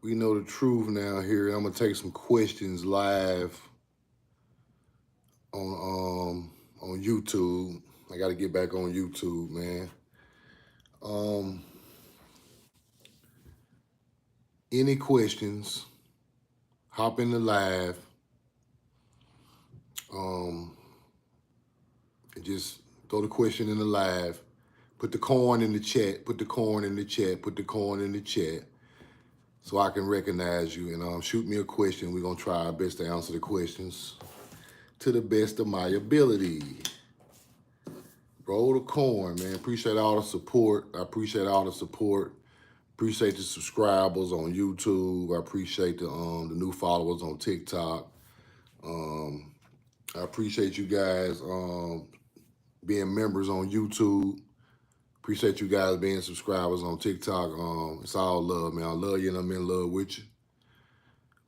We know the truth now here. I'm gonna take some questions live on YouTube. I gotta get back on YouTube, man. Um any questions, hop in the live. Um and just throw the question in the live. Put the corn in the chat, put the corn in the chat, put the corn in the chat so I can recognize you and shoot me a question. We're gonna try our best to answer the questions to the best of my ability. Roll the corn, man. Appreciate all the support. I appreciate all the support. Appreciate the subscribers on YouTube. I appreciate the new followers on TikTok. I appreciate you guys being members on YouTube. Appreciate you guys being subscribers on TikTok. It's all love, man. I love you and I'm in love with you.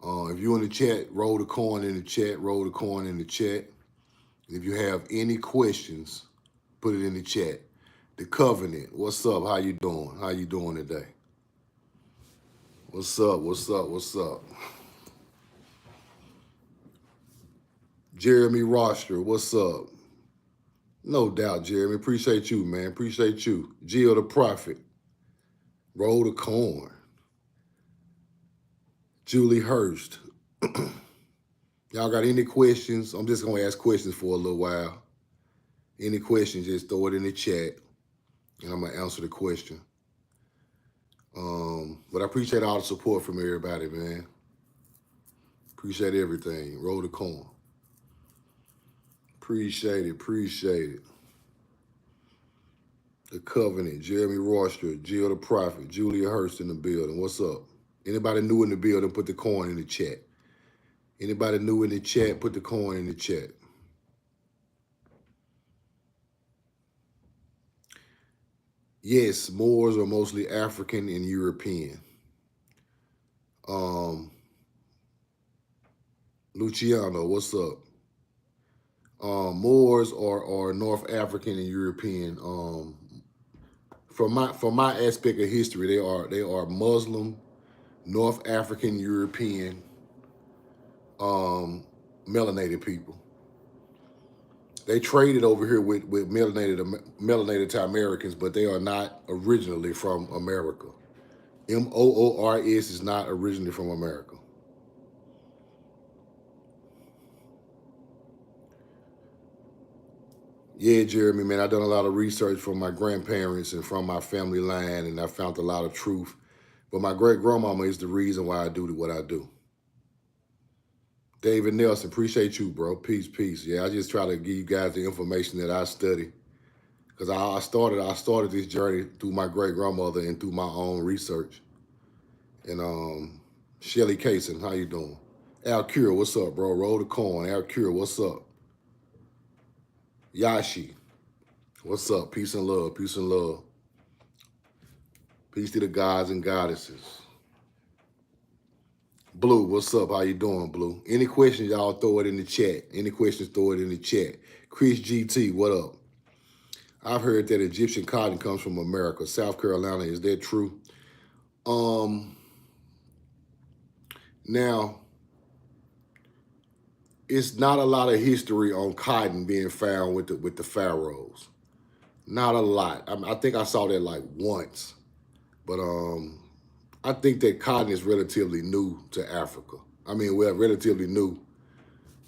If you're in the chat, roll the corn in the chat. Roll the corn in the chat. If you have any questions, put it in the chat. The Covenant, what's up? How you doing? How you doing today? What's up? What's up? What's up? Jeremy Roster, what's up? No doubt, Jeremy. Appreciate you, man. Appreciate you. Jill the Prophet. Roll the corn. Julie Hurst. Y'all got any questions? I'm just going to ask questions for a little while. Any questions, just throw it in the chat, and I'm going to answer the question. But I appreciate all the support from everybody, man. Appreciate everything. Roll the corn. Appreciate it. Appreciate it. The Covenant, Jeremy Roster, Jill the Prophet, Julia Hurst in the building. What's up? Anybody new in the building, put the coin in the chat. Anybody new in the chat, put the coin in the chat. Yes, Moors are mostly African and European. Luciano, what's up? Moors are North African and European. From my aspect of history, they are Muslim, North African, European, melanated people. They traded over here with melanated to Americans, but they are not originally from America. Moors is not originally from America. Yeah, Jeremy, man, I've done a lot of research from my grandparents and from my family line, and I found a lot of truth. But my great-grandmama is the reason why I do what I do. David Nelson, appreciate you, bro. Peace, peace. Yeah, I just try to give you guys the information that I study. Because I started this journey through my great-grandmother and through my own research. And Shelly Kaysen, how you doing? Al Cure, what's up, bro? Roll the corn. Al Cure, what's up? Yashi, what's up? Peace and love. Peace and love. Peace to the gods and goddesses. Blue, what's up? How you doing, Blue? Any questions, y'all throw it in the chat. Any questions, throw it in the chat. Chris GT, what up? I've heard that Egyptian cotton comes from America. South Carolina, is that true? Now, it's not a lot of history on cotton being found with the pharaohs. Not a lot. I think I saw that like once. But I think that cotton is relatively new to Africa. I mean, well, relatively new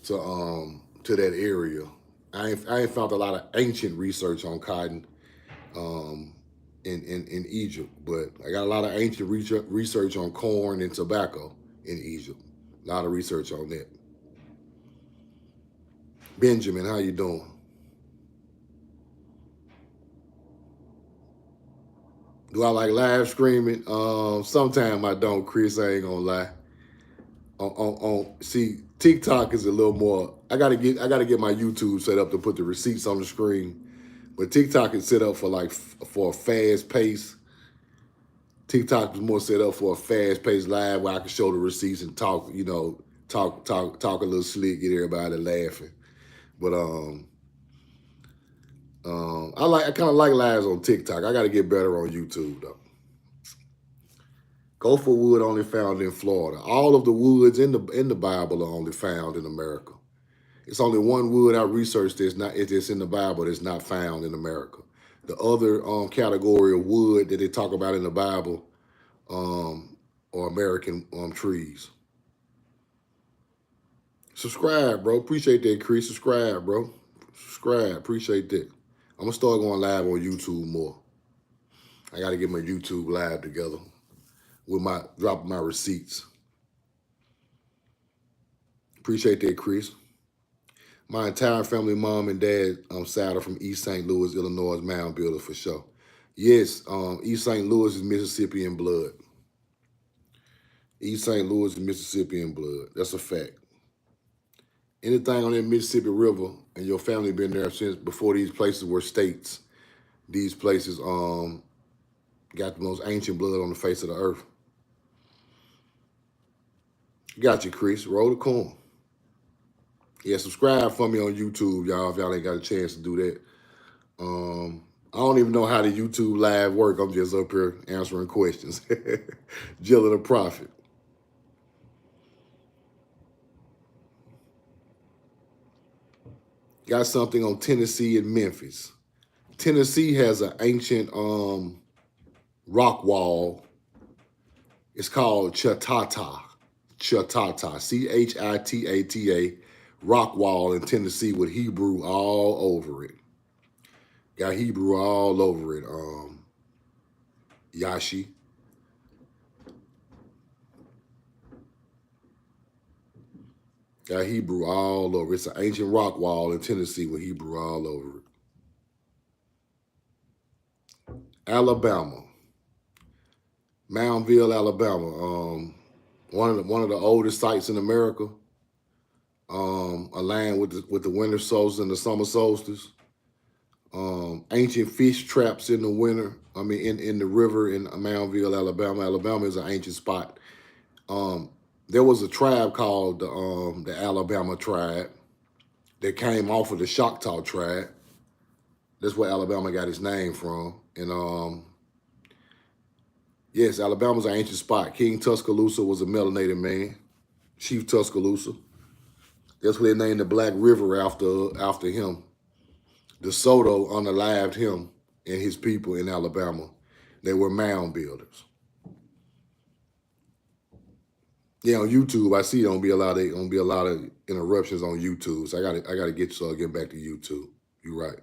to that area. I ain't found a lot of ancient research on cotton in Egypt, but I got a lot of ancient research on corn and tobacco in Egypt. A lot of research on that. Benjamin, how you doing? Do I like live streaming? Sometimes I don't, Chris. I ain't gonna lie. See, TikTok is a little more. I gotta get my YouTube set up to put the receipts on the screen. But TikTok is set up for a fast pace. TikTok is more set up for a fast paced live where I can show the receipts and talk, talk a little slick, get everybody laughing. But I kind of like lives on TikTok. I got to get better on YouTube though. Gopher wood only found in Florida. All of the woods in the Bible are only found in America. It's only one wood I researched that's in the Bible that's not found in America. The other category of wood that they talk about in the Bible are American trees. Subscribe, bro. Appreciate that, Chris. Subscribe, bro. Subscribe. Appreciate that. I'm gonna start going live on YouTube more. I gotta get my YouTube live together with my dropping my receipts. Appreciate that, Chris. My entire family, mom and dad, side are from East St. Louis, Illinois, mound builder for sure. Yes, East St. Louis is Mississippi in blood. East St. Louis is Mississippi in blood. That's a fact. Anything on that Mississippi River and your family been there since before these places were states, these places got the most ancient blood on the face of the earth. Got you, Chris. Roll the corn. Yeah, subscribe for me on YouTube, y'all, if y'all ain't got a chance to do that. I don't even know how the YouTube live work. I'm just up here answering questions. Jill of the Prophet. Got something on Tennessee and Memphis. Tennessee has an ancient rock wall. It's called Chatata. Chatata. Chitata. Rock wall in Tennessee with Hebrew all over it. Got Hebrew all over it. Yashi. Got Hebrew all over. It's an ancient rock wall in Tennessee with Hebrew all over it. Alabama. Moundville, Alabama. One of the oldest sites in America. Aligned with the winter solstice and the summer solstice. Ancient fish traps in the winter. I mean, in the river in Moundville, Alabama. Alabama is an ancient spot. There was a tribe called the Alabama tribe that came off of the Choctaw tribe. That's where Alabama got its name from. And yes, Alabama's an ancient spot. King Tuscaloosa was a melanated man, Chief Tuscaloosa. That's where they named the Black River after him. De Soto unalived him and his people in Alabama. They were mound builders. Yeah, on YouTube, I see gonna be a lot of interruptions on YouTube. So I gotta get back to YouTube. You're right.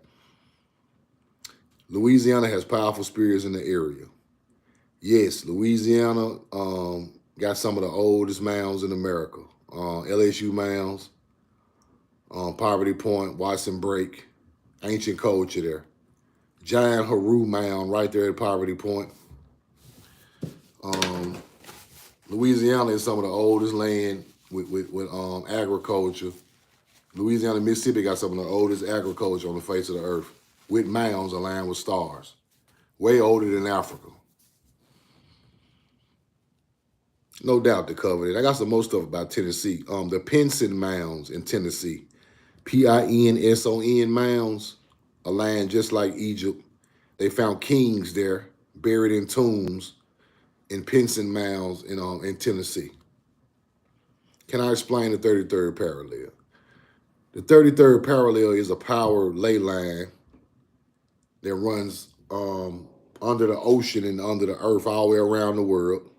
Louisiana has powerful spirits in the area. Yes, Louisiana got some of the oldest mounds in America. LSU mounds, Poverty Point, Watson Break, ancient culture there. Giant Haru mound right there at Poverty Point. Louisiana is some of the oldest land with agriculture. Louisiana and Mississippi got some of the oldest agriculture on the face of the earth, with mounds aligned with stars. Way older than Africa. No doubt to cover it. I got some more stuff about Tennessee. The Pinson Mounds in Tennessee. Pinson mounds, aligned just like Egypt. They found kings there, buried in tombs in Pinson Mounds in Tennessee. Can I explain the 33rd parallel? The 33rd parallel is a power ley line that runs under the ocean and under the earth all the way around the world.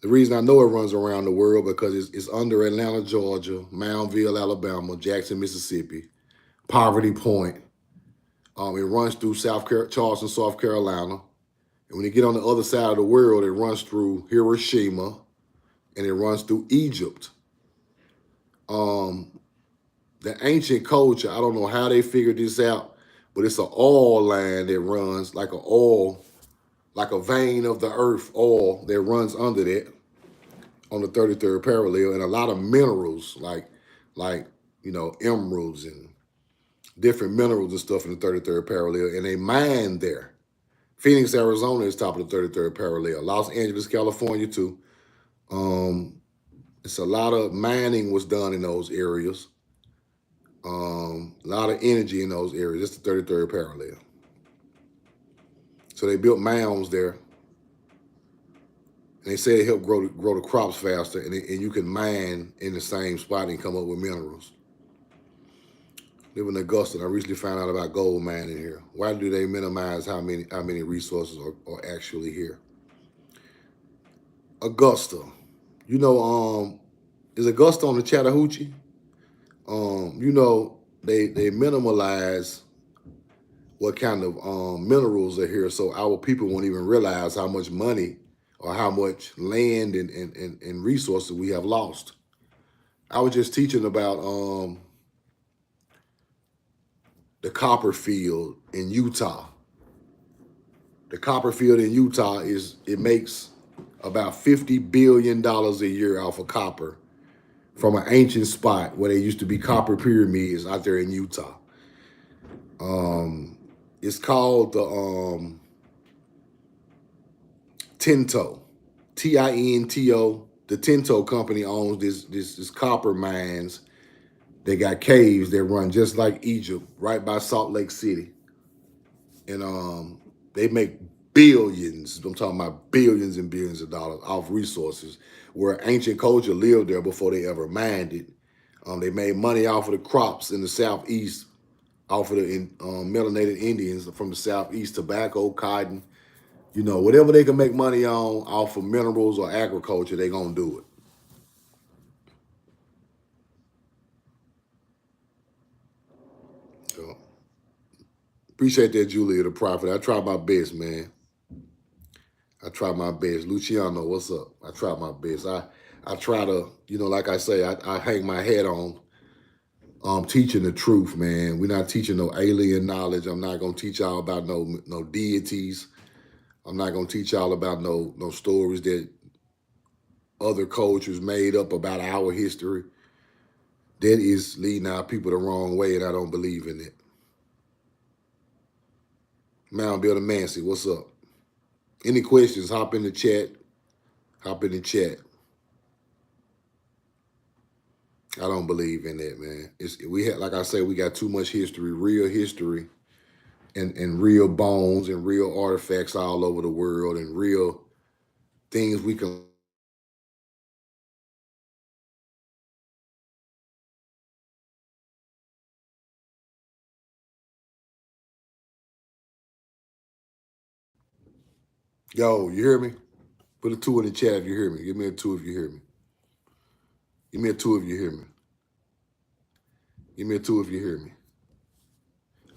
The reason I know it runs around the world because it's under Atlanta, Georgia, Moundville, Alabama, Jackson, Mississippi, Poverty Point. It runs through Charleston, South Carolina. And when you get on the other side of the world, it runs through Hiroshima and it runs through Egypt. The ancient culture, I don't know how they figured this out, but it's an oil line that runs like a vein of the earth, oil that runs under that on the 33rd parallel, and a lot of minerals like emeralds and different minerals and stuff in the 33rd parallel, and they mine there. Phoenix, Arizona is top of the 33rd parallel. Los Angeles, California too. It's a lot of mining was done in those areas. A lot of energy in those areas. It's the 33rd parallel. So they built mounds there. And they say it help grow the crops faster, and you can mine in the same spot and come up with minerals. Live in Augusta, and I recently found out about gold mining here. Why do they minimize how many resources are actually here? Augusta, you know, is Augusta on the Chattahoochee? You know, they minimalize what kind of minerals are here, so our people won't even realize how much money or how much land and resources we have lost. I was just teaching about the copper field in Utah. The copper field in Utah it makes about $50 billion a year off of copper from an ancient spot where there used to be copper pyramids out there in Utah. It's called the Tinto, Tinto. The Tinto company owns this copper mines. They got caves that run just like Egypt, right by Salt Lake City, and they make billions. I'm talking about billions and billions of dollars off resources where ancient culture lived there before they ever mined it. They made money off of the crops in the southeast, off of the melanated Indians from the southeast, tobacco, cotton, you know, whatever they can make money on off of minerals or agriculture, they're gonna do it. So appreciate that, Julia the Prophet. I try my best, man. I try my best. Luciano, what's up? I try my best. I try to, you know, like I say, I hang my head on teaching the truth, man. We're not teaching no alien knowledge. I'm not gonna teach y'all about no deities. I'm not gonna teach y'all about no stories that other cultures made up about our history. That is leading our people the wrong way, and I don't believe in it. Mount Builder Mancy, what's up? Any questions? Hop in the chat. Hop in the chat. I don't believe in that, man. We had, like I say, we got too much history, real history, and real bones and real artifacts all over the world and real things we can. Yo, you hear me? Put a 2 in the chat if you hear me. Give me a 2 if you hear me. Give me a 2 if you hear me. Give me a 2 if you hear me.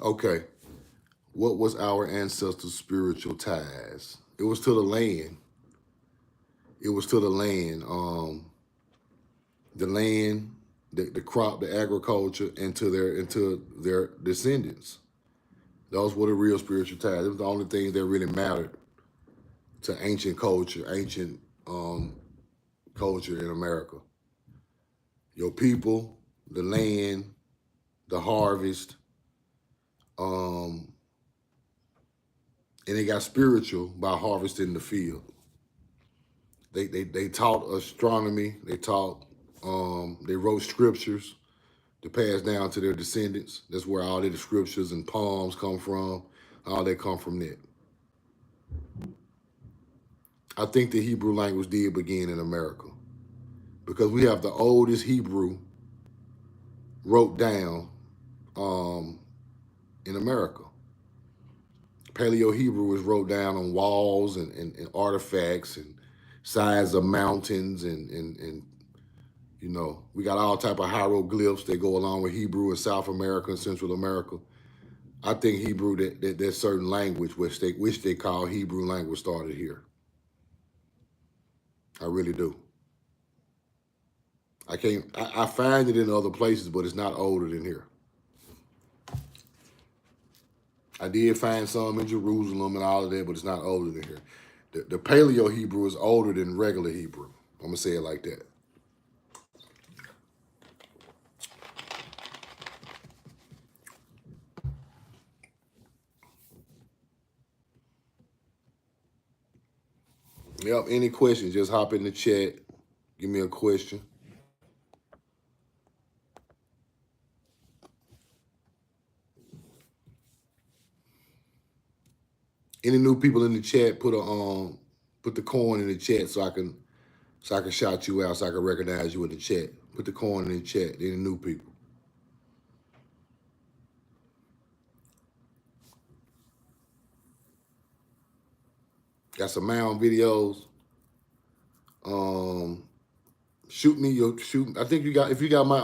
Okay. What was our ancestors' spiritual ties? It was to the land. It was to the land. The land, the crop, the agriculture, and to their descendants. Those were the real spiritual ties. It was the only things that really mattered to ancient culture, ancient culture in America. Your people, the land, the harvest, and they got spiritual by harvesting the field. They taught astronomy. They taught. They wrote scriptures to pass down to their descendants. That's where all the scriptures and poems come from. All that come from that. I think the Hebrew language did begin in America because we have the oldest Hebrew wrote down in America. Paleo Hebrew was wrote down on walls and artifacts and sides of mountains and you know, we got all type of hieroglyphs that go along with Hebrew in South America and Central America. I think Hebrew, that certain language which they call Hebrew language, started here. I really do. I find it in other places, but it's not older than here. I did find some in Jerusalem and all of that, but it's not older than here. The Paleo Hebrew is older than regular Hebrew. I'm gonna say it like that. Yep. Any questions? Just hop in the chat. Give me a question. Any new people in the chat? Put a Put the coin in the chat so I can shout you out, so I can recognize you in the chat. Put the coin in the chat. Any new people. Got some mound videos. Shoot me your shoot. I think if you got my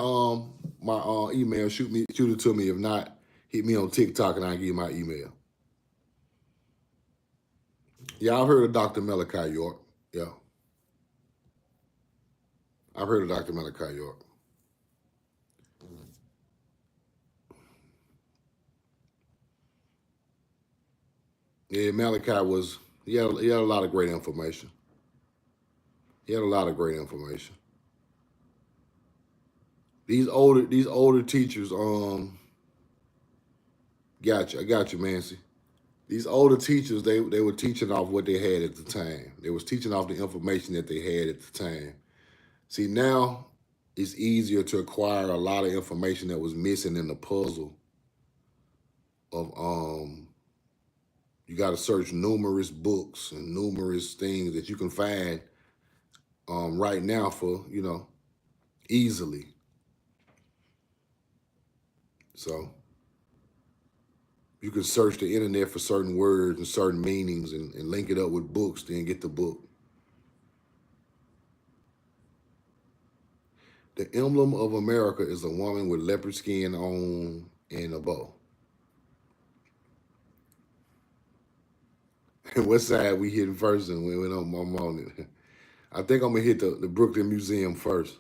email, shoot it to me. If not, hit me on TikTok and I'll give you my email. Yeah, I've heard of Dr. Malachi York. Yeah. I've heard of Dr. Malachi York. Yeah, Malachi was he had a lot of great information. He had a lot of great information. These older teachers, I got you, Mancy. These older teachers, they were teaching off what they had at the time. They was teaching off the information that they had at the time. See, now it's easier to acquire a lot of information that was missing in the puzzle of you got to search numerous books and numerous things that you can find right now for, easily. So you can search the internet for certain words and certain meanings and link it up with books, then get the book. The emblem of America is a woman with leopard skin on and a bow. And what side we hitting first and when I'm on it? I think I'm gonna hit the Brooklyn Museum first.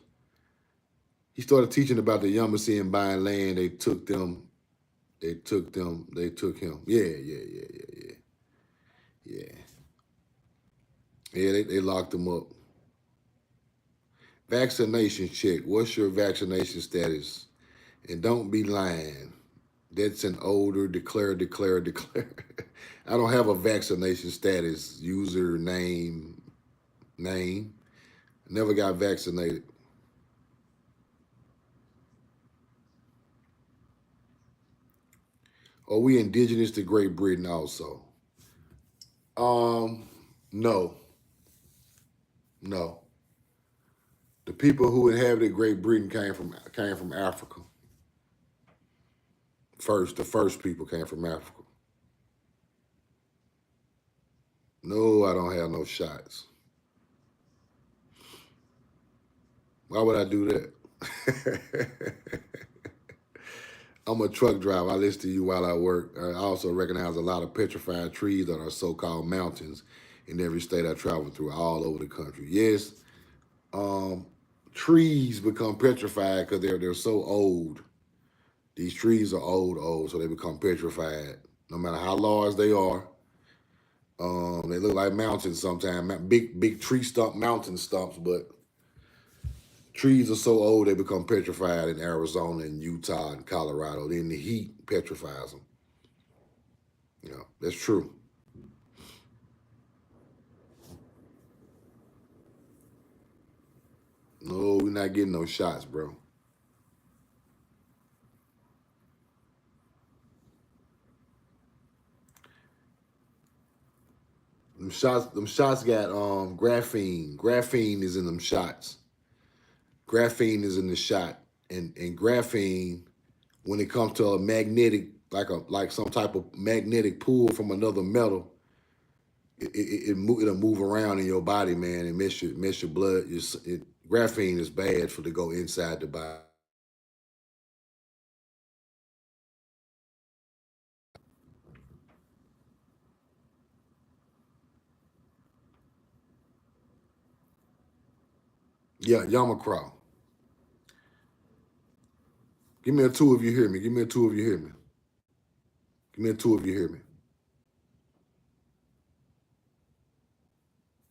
He started teaching about the Yamasee buying land. They took him. Yeah. Yeah, they locked him up. Vaccination check. What's your vaccination status? And don't be lying. That's an older declare. I don't have a vaccination status, user name. Never got vaccinated. Are we indigenous to Great Britain also? No. The people who inhabited Great Britain came from Africa. The first people came from Africa. No, I don't have no shots. Why would I do that? I'm a truck driver. I listen to you while I work. I also recognize a lot of petrified trees that are so-called mountains in every state I travel through, all over the country. Yes, trees become petrified because they're so old. These trees are old, so they become petrified. No matter how large they are, they look like mountains sometimes. Big tree stump, mountain stumps, but trees are so old they become petrified in Arizona and Utah and Colorado. Then the heat petrifies them. That's true. No, we're not getting no shots, bro. Them shots got graphene. Graphene is in them shots. Graphene is in the shot. And graphene, when it comes to a magnetic, like some type of magnetic pull from another metal, it'll move around in your body, man, and mess your blood. Graphene is bad to go inside the body. Yeah, Yamacraw. Give me a two if you hear me. Give me a two if you hear me. Give me a two if you hear me.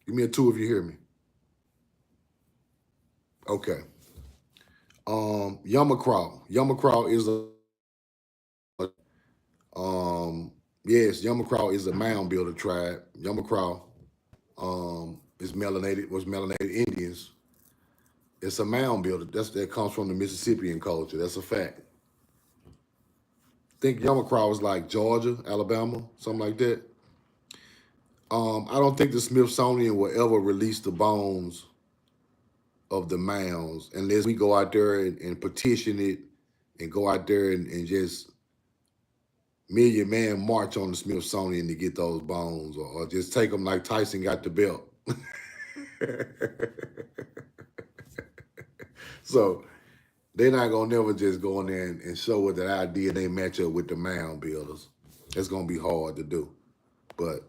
Give me a two if you hear me. Okay. Yamacraw. Yamacraw is yes, Yamacraw is a mound builder tribe. Yamacraw was melanated Indians. It's a mound builder. That comes from the Mississippian culture. That's a fact. I think Yamacraw was like Georgia, Alabama, something like that. I don't think the Smithsonian will ever release the bones of the mounds unless we go out there and petition it and go out there and just million man march on the Smithsonian to get those bones, or just take them like Tyson got the belt. So they're not gonna never just go in there and show what that our DNA match up with the mound builders. It's gonna be hard to do, but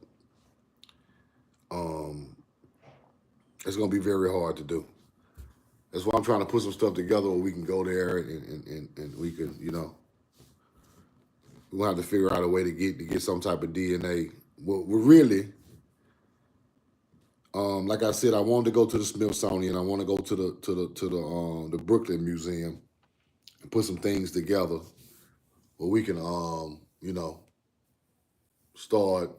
it's gonna be very hard to do. That's why I'm trying to put some stuff together where we can go there and we can, you know, we'll have to figure out a way to get some type of DNA. Well, we're really, like I said, I wanted to go to the Smithsonian. I want to go to the Brooklyn Museum and put some things together where we can, you know, start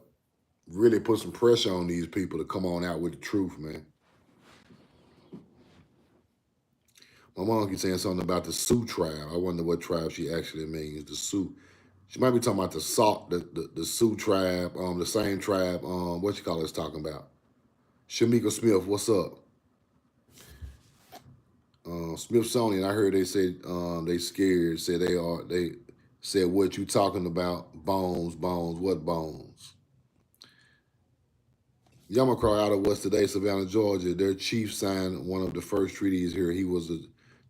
really put some pressure on these people to come on out with the truth, man. My mom keeps saying something about the Sioux tribe. I wonder what tribe she actually means. The Sioux. She might be talking about the the Sioux tribe, the same tribe. What you call us talking about? Shamika Smith, what's up? Smithsonian. I heard they said they scared. Said they said what you talking about? Bones, bones. What bones? Yamakar out of what's today, Savannah, Georgia. Their chief signed one of the first treaties here. He was a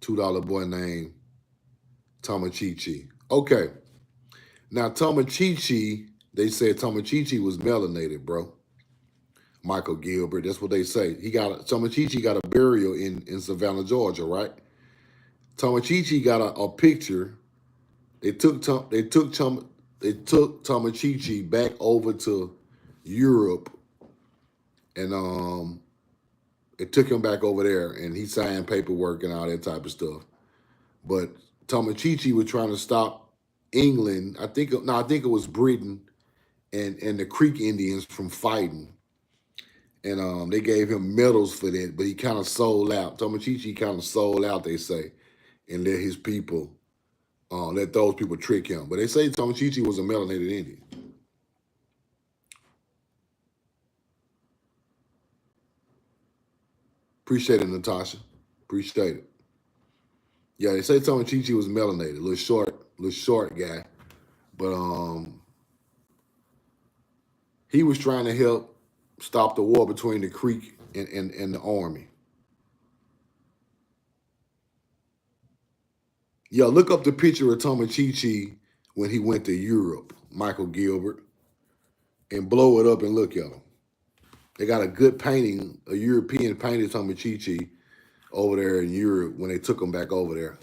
$2 boy named Tomachichi. Okay. Now Tomachichi, they said Tomachichi was melanated, bro. Michael Gilbert, that's what they say. Tomachichi got a burial in Savannah, Georgia, right? Tomachichi got a picture. They took Tomachichi back over to Europe, and it took him back over there, and he signed paperwork and all that type of stuff. But Tomachichi was trying to stop England. I think it was Britain and the Creek Indians from fighting, and they gave him medals for that. But he kind of sold out. Tomachichi kind of sold out, they say, and let his people, let those people trick him. But they say Tomachichi was a melanated Indian. Appreciate it, Natasha. Appreciate it. Yeah, they say Tomachichi was melanated, little short guy, but he was trying to help stop the war between the Creek and the army. Yeah, look up the picture of Tomachichi when he went to Europe, Michael Gilbert, and blow it up and look at him. They got a good painting, a European painted Tomachichi over there in Europe when they took him back over there.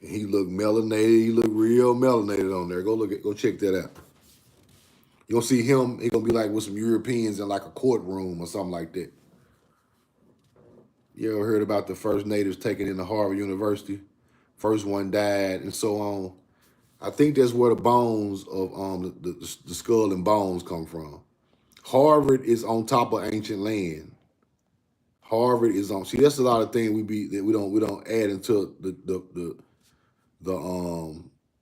He looked melanated. He looked real melanated on there. Go check that out. You're gonna see him. He gonna be like with some Europeans in like a courtroom or something like that. You ever heard about the first natives taken into Harvard University? First one died, and so on. I think that's where the bones of the skull and bones come from. Harvard is on top of ancient land. Harvard is on. See, that's a lot of things that we don't add into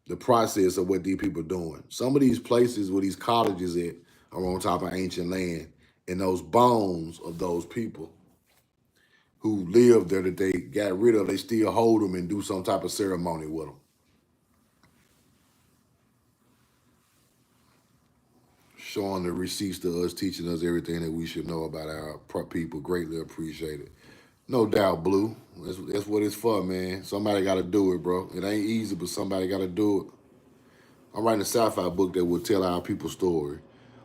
the process of what these people are doing. Some of these places where these colleges at are on top of ancient land, and those bones of those people who lived there that they got rid of, they still hold them and do some type of ceremony with them. Showing the receipts to us, teaching us everything that we should know about our people. Greatly appreciate it. No doubt, Blue. That's what it's for, man. Somebody got to do it, bro. It ain't easy, but somebody got to do it. I'm writing a sci-fi book that will tell our people's story.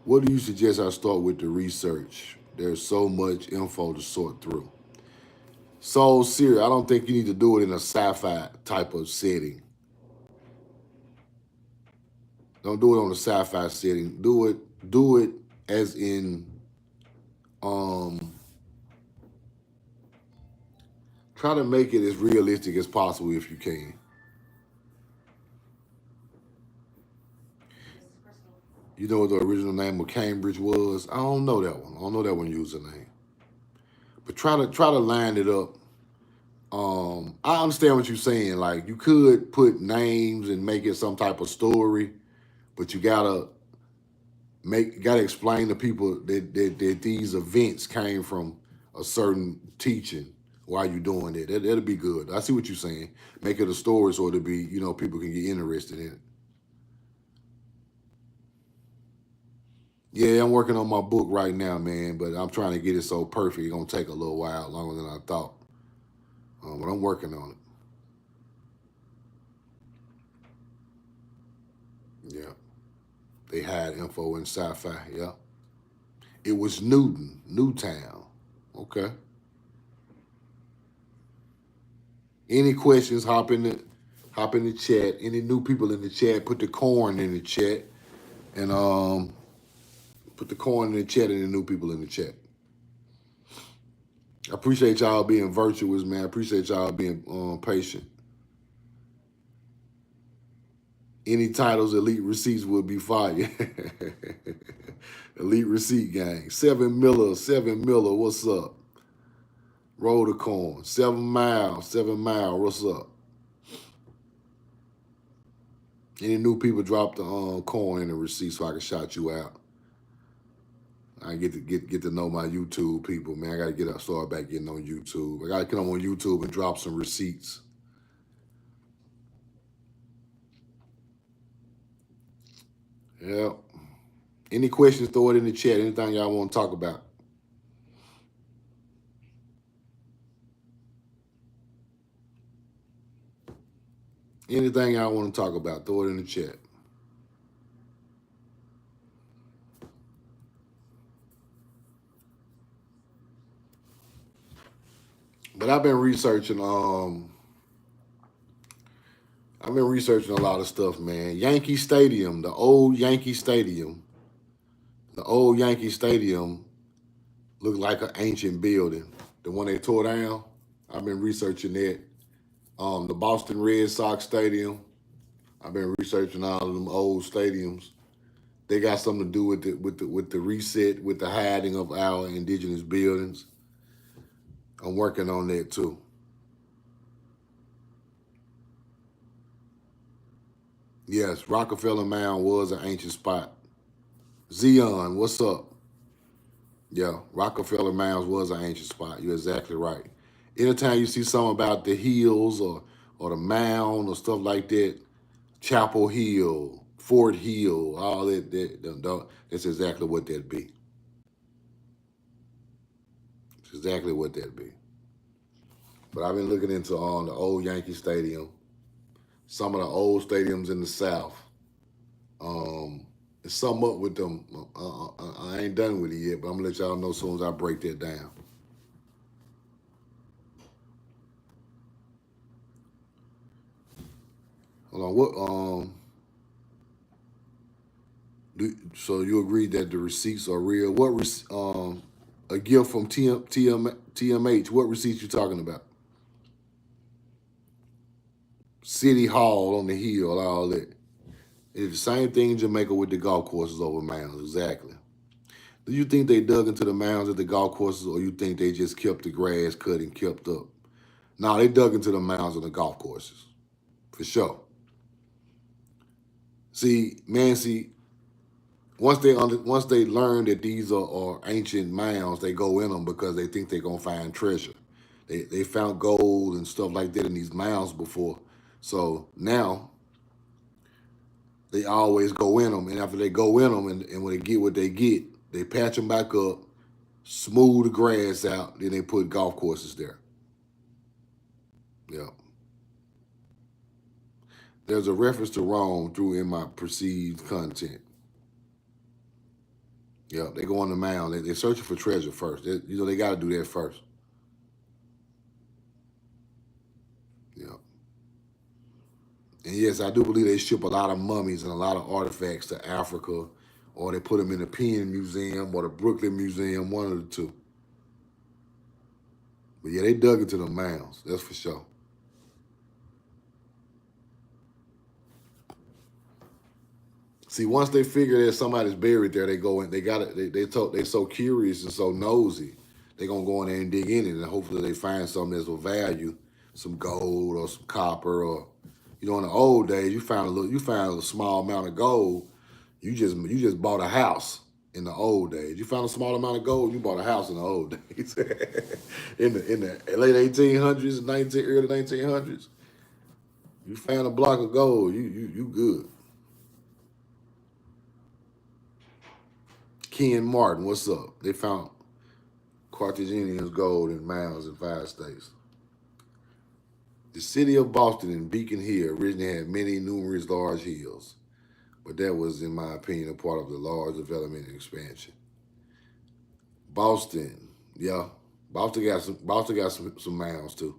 What do you suggest I start with the research? There's so much info to sort through. So, serious. I don't think you need to do it in a sci-fi type of setting. Don't do it on a sci-fi setting. Do it as in try to make it as realistic as possible if you can. You know what the original name of Cambridge was? I don't know that one. I don't know that one username. But try to line it up. I understand what you're saying. Like you could put names and make it some type of story, but you gotta gotta explain to people that these events came from a certain teaching. Why you doing it? That'll be good. I see what you're saying. Make it a story so it'll be, people can get interested in it. Yeah, I'm working on my book right now, man, but I'm trying to get it so perfect. It's gonna take a little while, longer than I thought. But I'm working on it. Yeah. They had info in sci-fi, yeah. It was Newtown. Okay. Any questions, hop in the chat. Any new people in the chat, put the corn in the chat. And put the corn in the chat and the new people in the chat. I appreciate y'all being virtuous, man. I appreciate y'all being patient. Any titles, Elite Receipts will be fire. Elite Receipt Gang. 7 Miller, what's up? Roll the corn. 7 Mile, what's up? Any new people drop the coin in the receipt so I can shout you out. I get to know my YouTube people, man. I gotta start back getting on YouTube. I gotta get on YouTube and drop some receipts. Yep. Any questions, throw it in the chat. Anything y'all want to talk about. Anything y'all want to talk about, throw it in the chat. But I've been researching a lot of stuff, man. Yankee Stadium, the old Yankee Stadium. The old Yankee Stadium looked like an ancient building. The one they tore down. I've been researching that. The Boston Red Sox Stadium. I've been researching all of them old stadiums. They got something to do with the reset, with the hiding of our indigenous buildings. I'm working on that too. Yes, Rockefeller Mound was an ancient spot. Zion, what's up? Yeah, Rockefeller Mounds was an ancient spot. You're exactly right. Anytime you see something about the hills or the mound or stuff like that, Chapel Hill, Fort Hill, all that's exactly what that'd be. It's exactly what that'd be. But I've been looking into the old Yankee Stadium, some of the old stadiums in the South. And some up with them. I ain't done with it yet, but I'm gonna let y'all know as soon as I break that down. Hold on, so you agree that the receipts are real? A gift from TMH? What receipts you talking about? City Hall on the hill, all that. It's the same thing in Jamaica with the golf courses over mounds, exactly. Do you think they dug into the mounds at the golf courses, or you think they just kept the grass cut and kept up? No, they dug into the mounds on the golf courses, for sure. See, once they learn that these are ancient mounds, they go in them because they think they're gonna find treasure. They found gold and stuff like that in these mounds before, so now they always go in them. And after they go in them, and when they get what they get, they patch them back up, smooth the grass out, then they put golf courses there. Yeah. There's a reference to Rome through in my perceived content. Yeah, they go on the mound. They're searching for treasure first. They got to do that first. Yeah. And yes, I do believe they ship a lot of mummies and a lot of artifacts to Africa, or they put them in the Penn Museum or the Brooklyn Museum, one of the two. But yeah, they dug into the mounds. That's for sure. See, once they figure that somebody's buried there, they go in. They got it. They so curious and so nosy. They're gonna go in there and dig in it, and hopefully they find something that's of value, some gold or some copper, or in the old days, you found a small amount of gold. You just bought a house in the old days. You found a small amount of gold, you bought a house in the old days. in the late 1800s, early 1900s, you found a block of gold, you good. Ken Martin, what's up? They found Carthaginian gold in mounds in 5 states. The city of Boston and Beacon Hill originally had many numerous large hills, but that was, in my opinion, a part of the large development and expansion. Boston, yeah, Boston got some mounds too.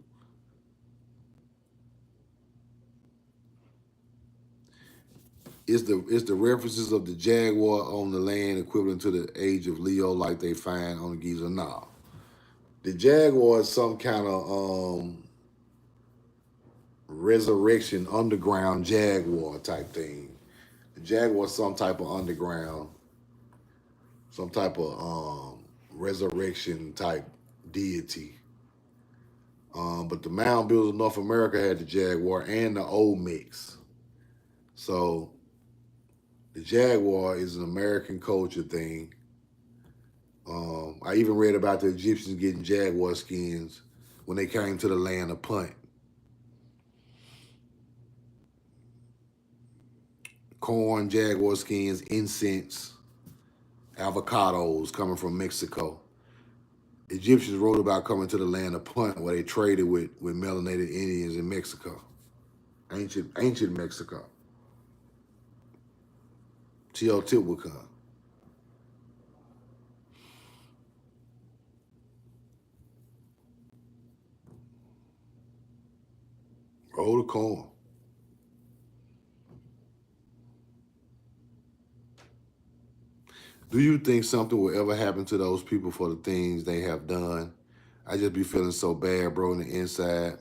It's the references of the jaguar on the land equivalent to the age of Leo, like they find on the Giza? Nah, the jaguar is some kind of resurrection underground jaguar type thing. The jaguar is some type of underground, some type of resurrection type deity. But the mound builders of North America had the jaguar and the Olmecs. So the jaguar is an American culture thing. I even read about the Egyptians getting jaguar skins when they came to the land of Punt. Corn, jaguar skins, incense, avocados coming from Mexico. Egyptians wrote about coming to the land of Punt where they traded with melanated Indians in Mexico. Ancient Mexico. Teotihuacan. Roll the corn. Do you think something will ever happen to those people for the things they have done? I just be feeling so bad, bro, on the inside,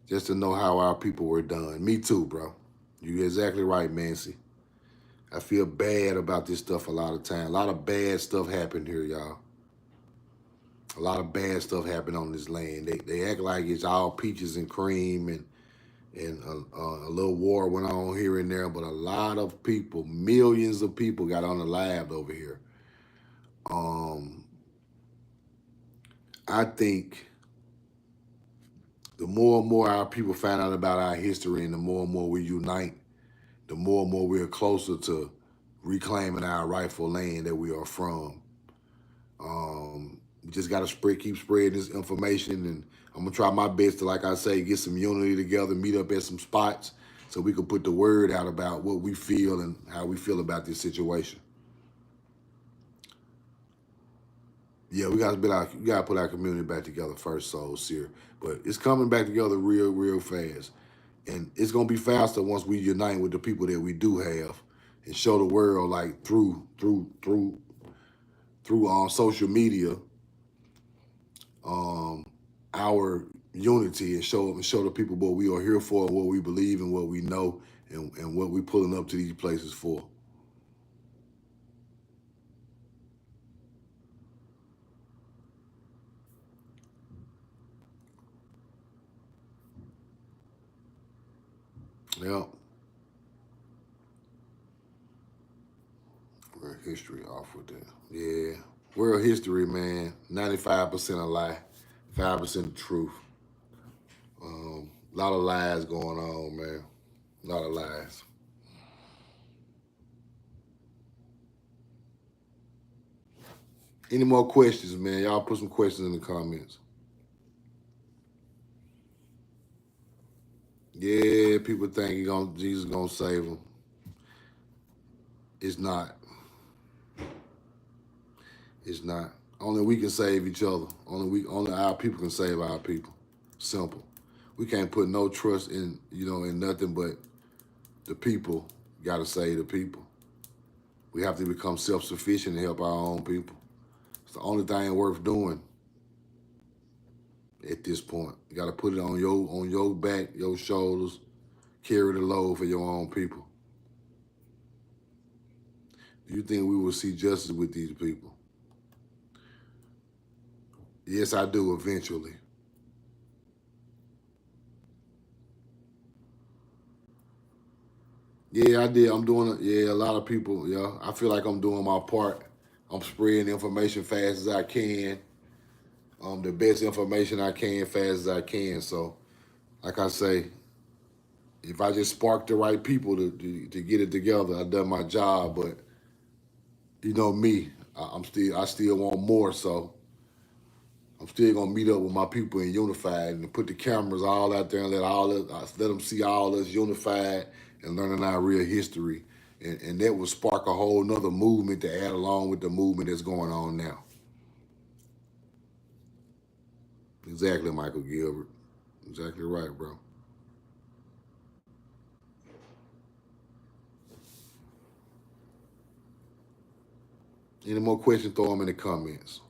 just to know how our people were done. Me too, bro. You're exactly right, Mancy. I feel bad about this stuff a lot of time. A lot of bad stuff happened here, y'all. A lot of bad stuff happened on this land. They act like it's all peaches and cream and a little war went on here and there, but a lot of people, millions of people got unalived over here. I think the more and more our people find out about our history and the more we unite, the more and more we're closer to reclaiming our rightful land that we are from. We just got to keep spreading this information, and I'm going to try my best to, like I say, get some unity together, meet up at some spots so we can put the word out about what we feel and how we feel about this situation. Yeah, we got to put our community back together first, so Seer. But it's coming back together real fast. And it's gonna be faster once we unite with the people that we do have and show the world, like through social media, our unity, and show the people what we are here for, what we believe and what we know, and what we pulling up to these places for. Yeah. World history off with that. Yeah. World history, man. 95% a lie, 5% the truth. A lot of lies going on, man. A lot of lies. Any more questions, man? Y'all put some questions in the comments. Yeah, people think Jesus gonna save them. It's not. It's not. Only we can save each other. Only our people can save our people. Simple. We can't put no trust in nothing but the people. Gotta save the people. We have to become self-sufficient and help our own people. It's the only thing worth doing at this point. You gotta put it on your back, your shoulders, carry the load for your own people. Do you think we will see justice with these people? Yes, I do, eventually. Yeah, I did. I'm doing it. Yeah, a lot of people. Yeah, I feel like I'm doing my part. I'm spreading information fast as I can. The best information I can, fast as I can. So, like I say, if I just spark the right people to get it together, I've done my job. But you know me, I still want more. So I'm still gonna meet up with my people in Unified and put the cameras all out there and let them see all us unified and learning our real history. And that will spark a whole nother movement to add along with the movement that's going on now. Exactly, Michael Gilbert. Exactly right, bro. Any more questions, throw them in the comments.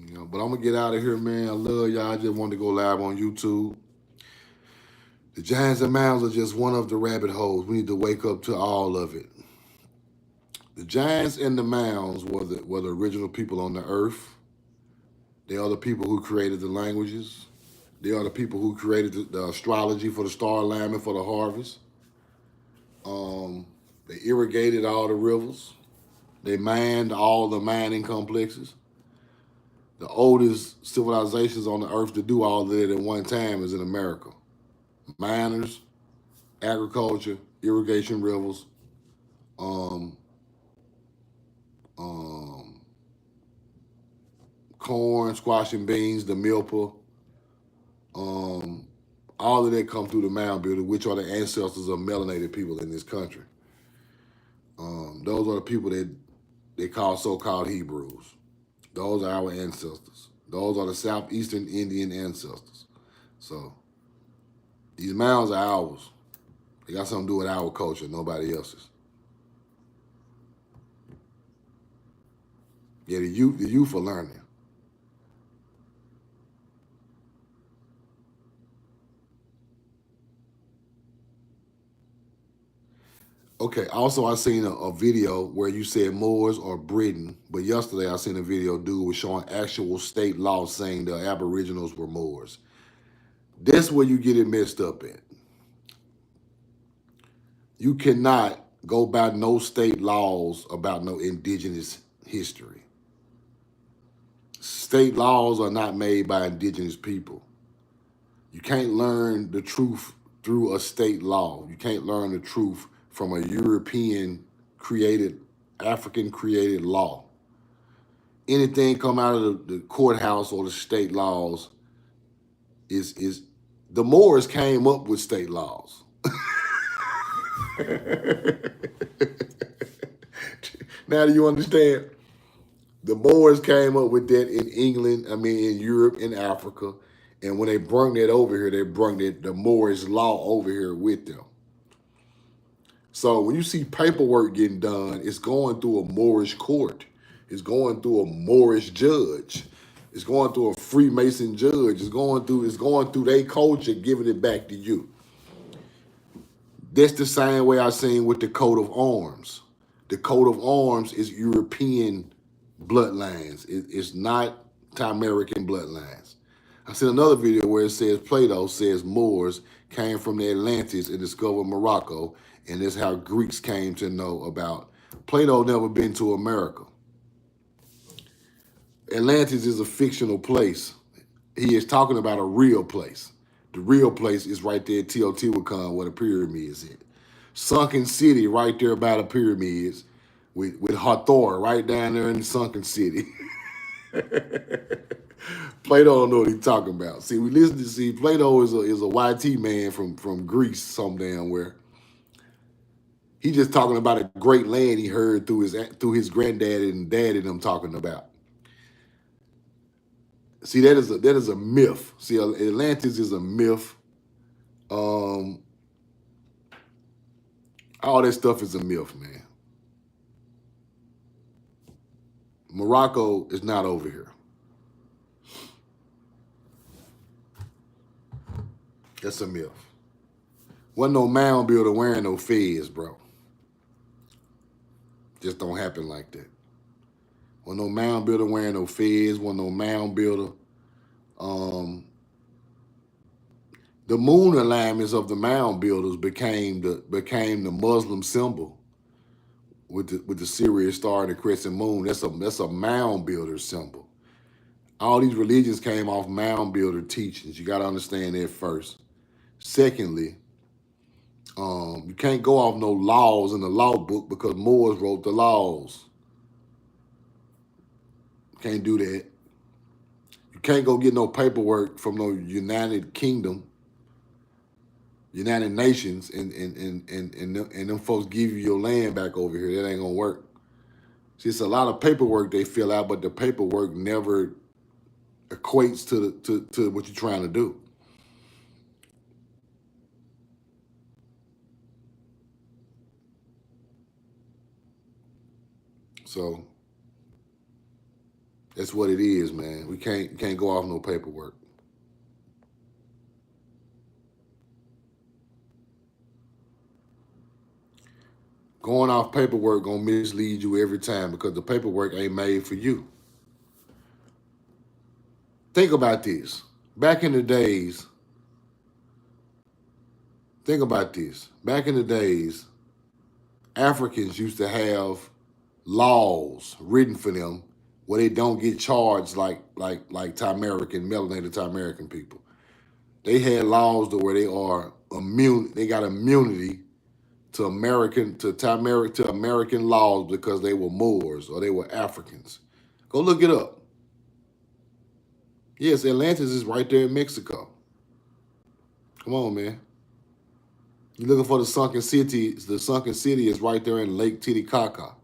You know, but I'm gonna get out of here, man. I love y'all. I just wanted to go live on YouTube. The giants and mounds are just one of the rabbit holes. We need to wake up to all of it. The giants and the mounds were the original people on the earth. They are the people who created the languages. They are the people who created the astrology for the star alignment for the harvest. They irrigated all the rivers. They mined all the mining complexes. The oldest civilizations on the earth to do all of that at one time is in America. Miners, agriculture, irrigation rivers, um, um, corn, squash and beans, the milpa, all of that come through the mound builder, which are the ancestors of melanated people in this country. Those are the people that they call so-called Hebrews. Those are our ancestors. Those are the southeastern Indian ancestors. So these mounds are ours. They got something to do with our culture, nobody else's. Yeah, the youth are learning. Okay, also I seen a video where you said Moors or Britain, but yesterday I seen a video dude was showing actual state law saying the Aboriginals were Moors. That's where you get it messed up at. You cannot go by no state laws about no indigenous history. State laws are not made by indigenous people. You can't learn the truth through a state law. You can't learn the truth from a European created, African created law. Anything come out of the courthouse or the state laws is the Moors came up with state laws. Now do you understand? The Moors came up with that in England, in Europe, in Africa. And when they brung that over here, they brung the Moorish law over here with them. So when you see paperwork getting done, it's going through a Moorish court. It's going through a Moorish judge. It's going through a Freemason judge. It's going through their culture, giving it back to you. That's the same way I seen with the coat of arms. The coat of arms is European bloodlines. It's not American bloodlines. I seen another video where it says Plato says Moors came from the Atlantis and discovered Morocco, and that's how Greeks came to know about. Plato never been to America. Atlantis is a fictional place. He is talking about a real place. The real place is right there at Teotihuacan where the pyramids is. Sunken City right there by the pyramids with Hathor right down there in the sunken city. Plato don't know what he's talking about. See, Plato is a YT man from Greece, some damn where. He just talking about a great land he heard through his granddad and dad and them talking about. See, that is a myth. See, Atlantis is a myth. All that stuff is a myth, man. Morocco is not over here. That's a myth. Wasn't no mound builder wearing no fez, bro. Just don't happen like that. Wasn't no mound builder wearing no fez. Wasn't no mound builder. The moon alignments of the mound builders became the Muslim symbol with the Sirius star and the crescent moon. That's a mound builder symbol. All these religions came off mound builder teachings. You got to understand that first. Secondly, you can't go off no laws in the law book because Moors wrote the laws. Can't do that. You can't go get no paperwork from no United Kingdom, United Nations, and them folks give you your land back over here. That ain't gonna work. See, it's a lot of paperwork they fill out, but the paperwork never equates to what you're trying to do. So that's what it is, man. We can't go off no paperwork. Going off paperwork gonna mislead you every time because the paperwork ain't made for you. Think about this. Back in the days, think about this. Back in the days, Africans used to have laws written for them where they don't get charged like American melanated American people. They had laws to where they are immune. They got immunity to American laws because they were Moors or they were Africans. Go look it up. Yes, Atlantis is right there in Mexico. Come on, man. You're looking for the sunken city. The sunken city is right there in Lake Titicaca,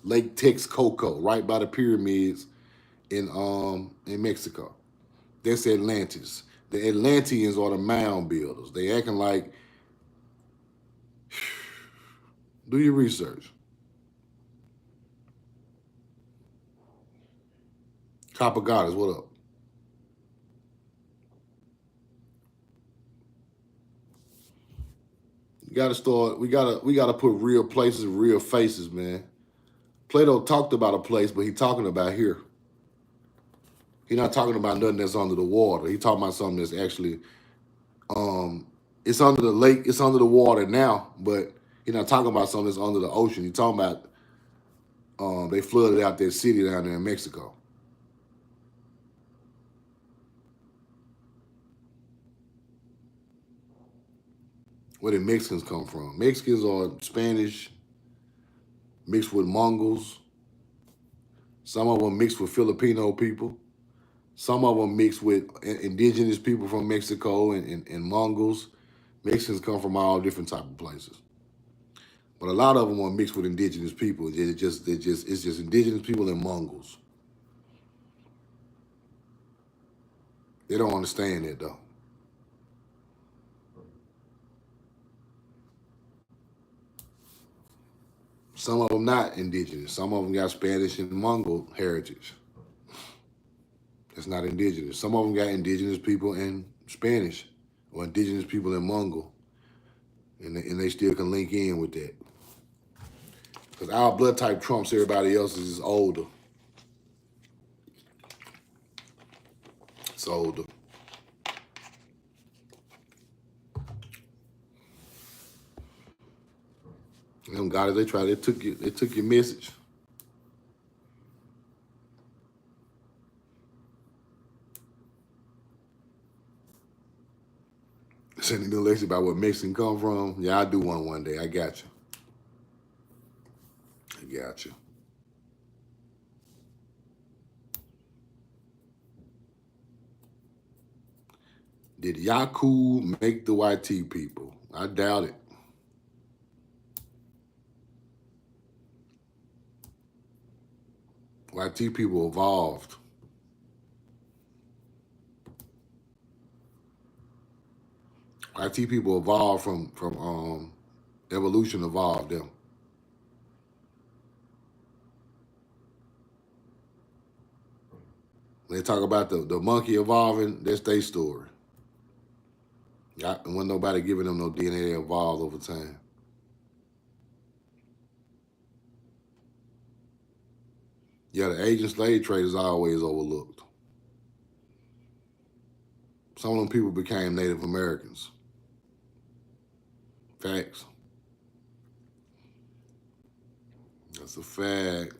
Lake Texcoco, right by the pyramids in Mexico. That's Atlantis. The Atlanteans are the mound builders. They acting like. Do your research. Copper Goddess, what up? You gotta start. We gotta put real places, real faces, man. Plato talked about a place, but he talking about here. He not talking about nothing that's under the water. He talking about something that's actually it's under the lake, it's under the water now, but he not talking about something that's under the ocean. He talking about they flooded out that city down there in Mexico. Where did Mexicans come from? Mexicans are Spanish mixed with Mongols. Some of them mixed with Filipino people. Some of them mixed with indigenous people from Mexico and Mongols. Mexicans come from all different type of places. But a lot of them are mixed with indigenous people. It's just indigenous people and Mongols. They don't understand that though. Some of them not indigenous. Some of them got Spanish and Mongol heritage. That's not indigenous. Some of them got indigenous people and Spanish or indigenous people in Mongol. And they still can link in with that. Because our blood type trumps everybody else's is older. It's older. Them guys, they took your message. Sending a lecture about where Mexican come from. Yeah, I'll do one day. I got you. I got you. Did Yaku make the YT people? I doubt it. YT people evolved. YT people evolved from evolution evolved them. When they talk about the monkey evolving, that's their story. When nobody giving them no DNA, they evolved over time. Yeah, the Asian slave trade is always overlooked. Some of them people became Native Americans. Facts. That's a fact.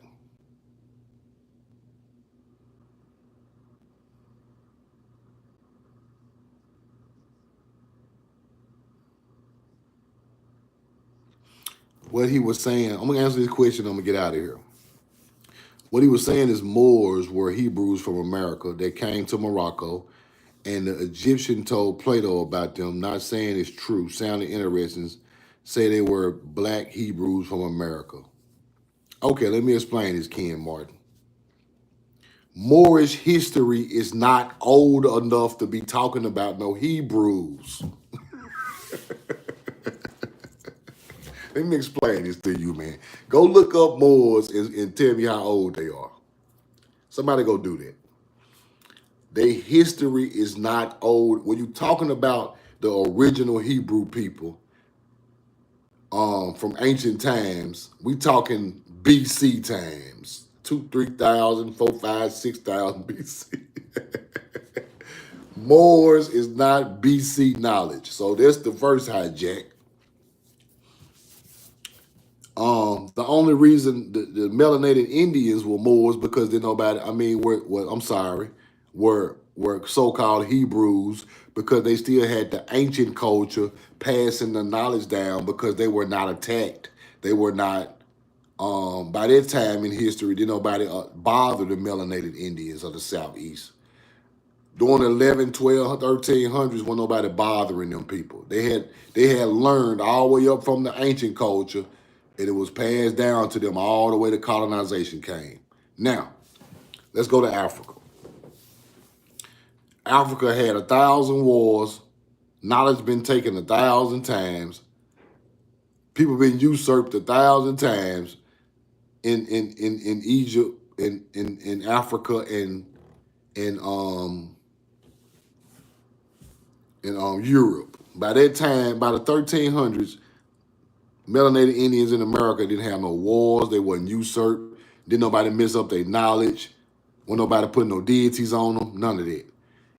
What he was saying, I'm gonna answer this question, I'm gonna get out of here. What he was saying is Moors were Hebrews from America that came to Morocco, and the Egyptian told Plato about them, not saying it's true, sounding interesting, say they were black Hebrews from America. Okay, let me explain this, Ken Martin. Moorish history is not old enough to be talking about no Hebrews. Let me explain this to you, man. Go look up Moors and tell me how old they are. Somebody go do that. Their history is not old. When you're talking about the original Hebrew people from ancient times, we talking BC times. 2, 3,000, 4, 5, 6,000 BC. Moors is not BC knowledge. So that's the first hijack. The only reason the melanated Indians were Moors because were so-called Hebrews because they still had the ancient culture passing the knowledge down because they were not attacked. They were not, by that time in history, didn't nobody bother the melanated Indians of the Southeast. During the 11, 12, 1300s, wasn't nobody bothering them people. They had learned all the way up from the ancient culture, and it was passed down to them all the way to colonization came. Now, let's go to Africa. Africa had 1,000 wars. Knowledge been taken 1,000 times. People been usurped 1,000 times in Egypt, in Africa, and in Europe. By that time, by the 1300s, melanated Indians in America didn't have no wars. They wasn't usurped. Didn't nobody mess up their knowledge. Wasn't nobody putting no deities on them. None of that.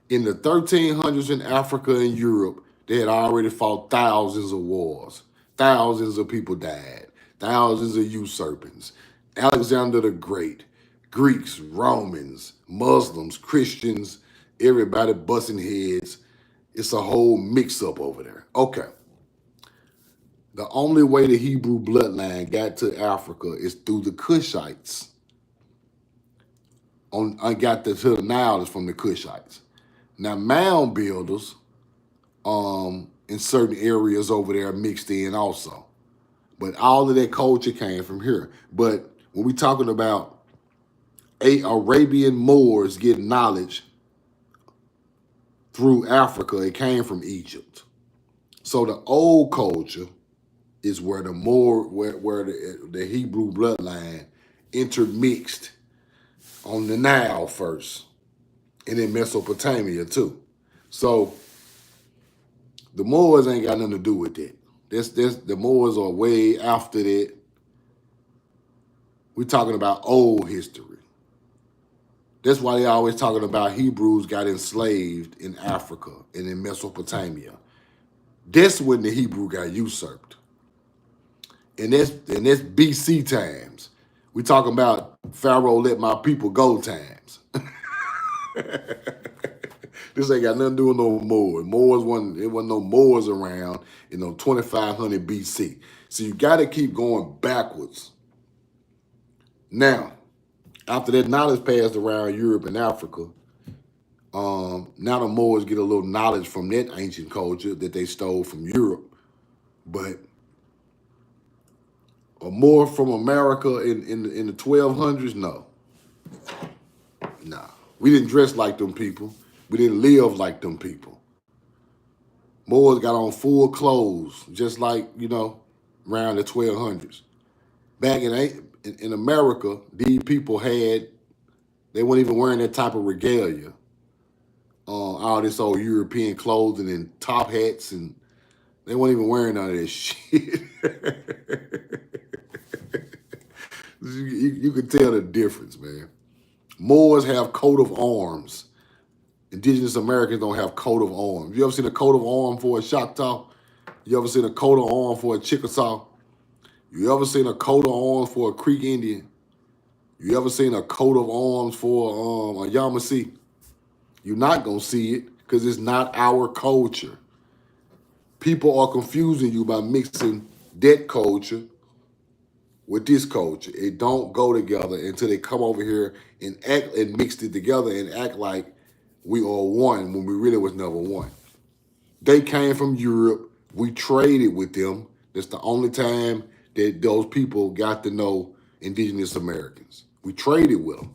In the 1300s in Africa and Europe, they had already fought thousands of wars. Thousands of people died. Thousands of usurpings. Alexander the Great, Greeks, Romans, Muslims, Christians, everybody busting heads. It's a whole mix-up over there. Okay. The only way the Hebrew bloodline got to Africa is through the Cushites. I got to the Nile is from the Cushites. Now, mound builders in certain areas over there mixed in also. But all of that culture came from here. But when we're talking about Arabian Moors getting knowledge through Africa, it came from Egypt. So the old culture is where the the Hebrew bloodline intermixed on the Nile first, and in Mesopotamia too. So the Moors ain't got nothing to do with that. The Moors are way after that. We're talking about old history. That's why they always talking about Hebrews got enslaved in Africa and in Mesopotamia. That's when the Hebrew got usurped. And that's BC times. We talking about Pharaoh let my people go times. This ain't got nothing to do with no Moors. There wasn't no Moors around in 2500 BC. So you got to keep going backwards. Now, after that knowledge passed around Europe and Africa, now the Moors get a little knowledge from that ancient culture that they stole from Europe. But a Moor from America in the 1200s, no. Nah. We didn't dress like them people. We didn't live like them people. Moors got on full clothes, just like, around the 1200s. Back in America, these people they weren't even wearing that type of regalia. All this old European clothing and top hats, and they weren't even wearing none of this shit. You can tell the difference, man. Moors have coat of arms. Indigenous Americans don't have coat of arms. You ever seen a coat of arms for a Choctaw? You ever seen a coat of arms for a Chickasaw? You ever seen a coat of arms for a Creek Indian? You ever seen a coat of arms for a Yamasee? You're not going to see it because it's not our culture. People are confusing you by mixing that culture with this culture. It don't go together until they come over here and act and mix it together and act like we are one when we really was never one. They came from Europe. We traded with them. That's the only time that those people got to know indigenous Americans. We traded with them.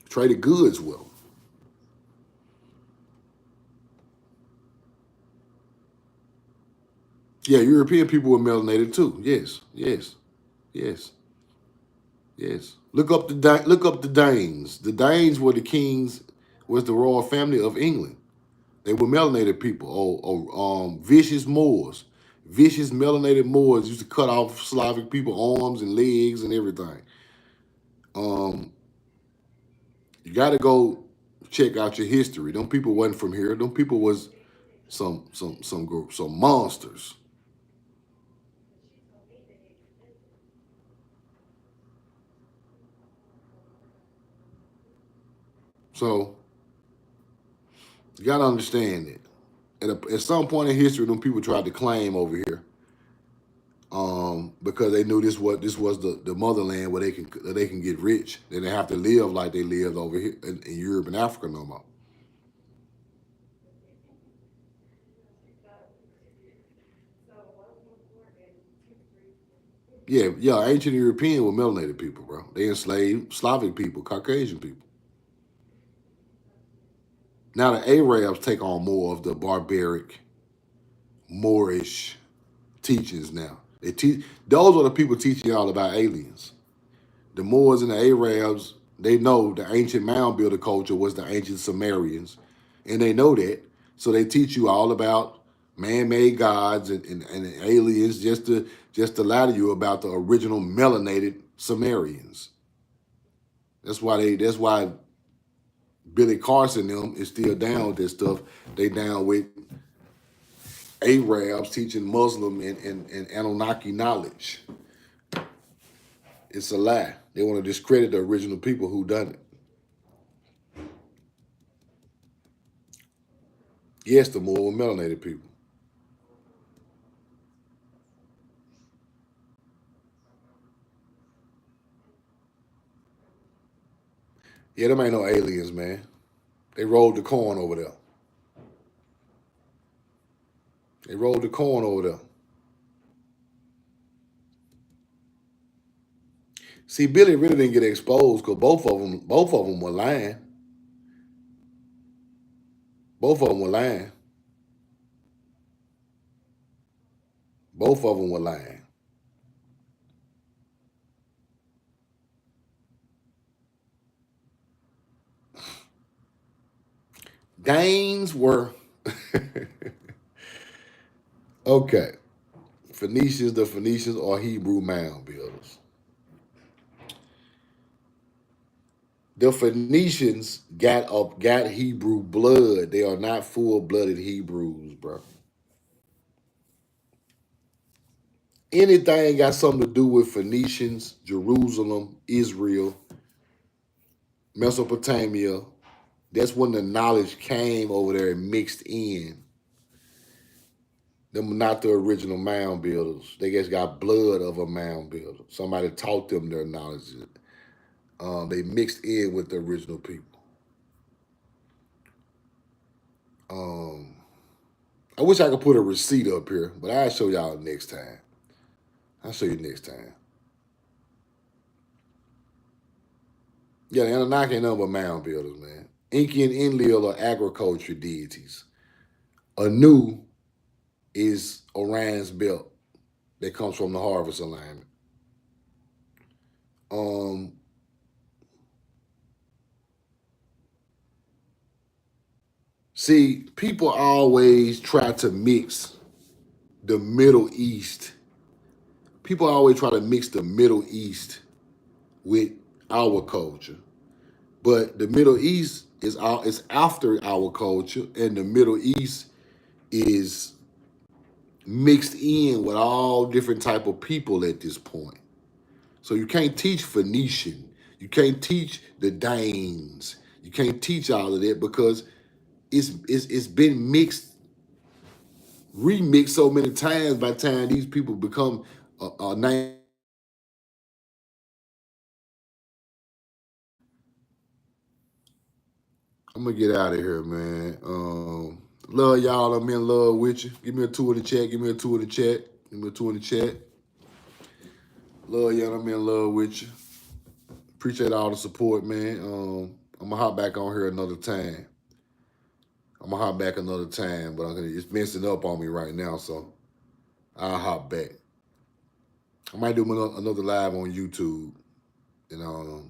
Traded goods with them. Yeah, European people were melanated too. Yes, yes, yes, yes. Look up the Danes. The Danes were the kings, was the royal family of England. They were melanated people. Vicious Moors. Vicious melanated Moors used to cut off Slavic people arms and legs and everything. You got to go check out your history. Them people wasn't from here. Them people was some monsters. So you got to understand it. At some point in history, them people tried to claim over here, because they knew this was the motherland where they can get rich. They didn't have to live like they lived over here in Europe and Africa no more. Yeah, yeah. Ancient European were melanated people, bro. They enslaved Slavic people, Caucasian people. Now the Arabs take on more of the barbaric, Moorish teachings. Now they teach. Those are the people teaching y'all about aliens. The Moors and the Arabs, they know the ancient mound builder culture was the ancient Sumerians, and they know that. So they teach you all about man-made gods and aliens just to lie to you about the original melanated Sumerians. That's why Billy Carson them is still down with this stuff. They down with Arabs teaching Muslim and Anunnaki knowledge. It's a lie. They want to discredit the original people who done it. Yes, the more melanated people. Yeah, them ain't no aliens, man. They rolled the corn over there. They rolled the corn over there. See, Billy really didn't get exposed because both of them were lying. Both of them were lying. Both of them were lying. Danes were okay. The Phoenicians are Hebrew mound builders. The Phoenicians got Hebrew blood. They are not full-blooded Hebrews, bro. Anything got something to do with Phoenicians, Jerusalem, Israel, Mesopotamia, that's when the knowledge came over there and mixed in. Them not the original mound builders. They just got blood of a mound builder. Somebody taught them their knowledge. They mixed in with the original people. I wish I could put a receipt up here, but I'll show y'all next time. I'll show you next time. Yeah, the Anunnaki ain't nothing but mound builders, man. Inky and Enlil are agriculture deities. Anu is Orion's belt that comes from the harvest alignment. See, people always try to mix the Middle East. People always try to mix the Middle East with our culture. But the Middle East is after our culture, and the Middle East is mixed in with all different type of people at this point. So you can't teach Phoenician, you can't teach the Danes, you can't teach all of that because it's been remixed so many times by the time these people become a name. I'm gonna get out of here, man. Love y'all. I'm in love with you. Give me a two in the chat. Give me a two in the chat. Give me a two in the chat. Love y'all. I'm in love with you. Appreciate all the support, man. I'm gonna hop back on here another time. But it's messing up on me right now, so I'll hop back. I might do another live on YouTube. You know,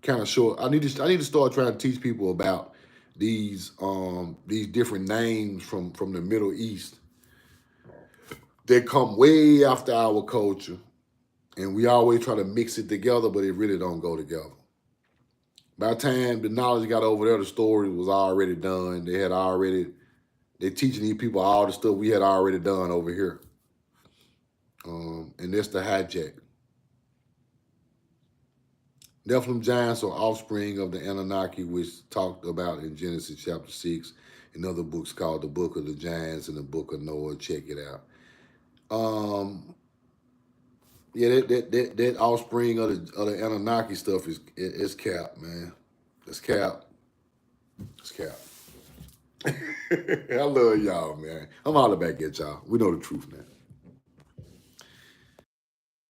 kind of short. I need to start trying to teach people about these different names from the Middle East that come way after our culture, and we always try to mix it together, but it really don't go together. By the time the knowledge got over there, the story was already done. They're teaching these people all the stuff we had already done over here. And that's the hijack. Nephilim giants are offspring of the Anunnaki, which talked about in Genesis chapter 6 and other books called the Book of the Giants and the Book of Noah. Check it out. Yeah, that offspring of the Anunnaki stuff is cap, man. It's cap. It's cap. I love y'all, man. I'm holler back at y'all. We know the truth, man.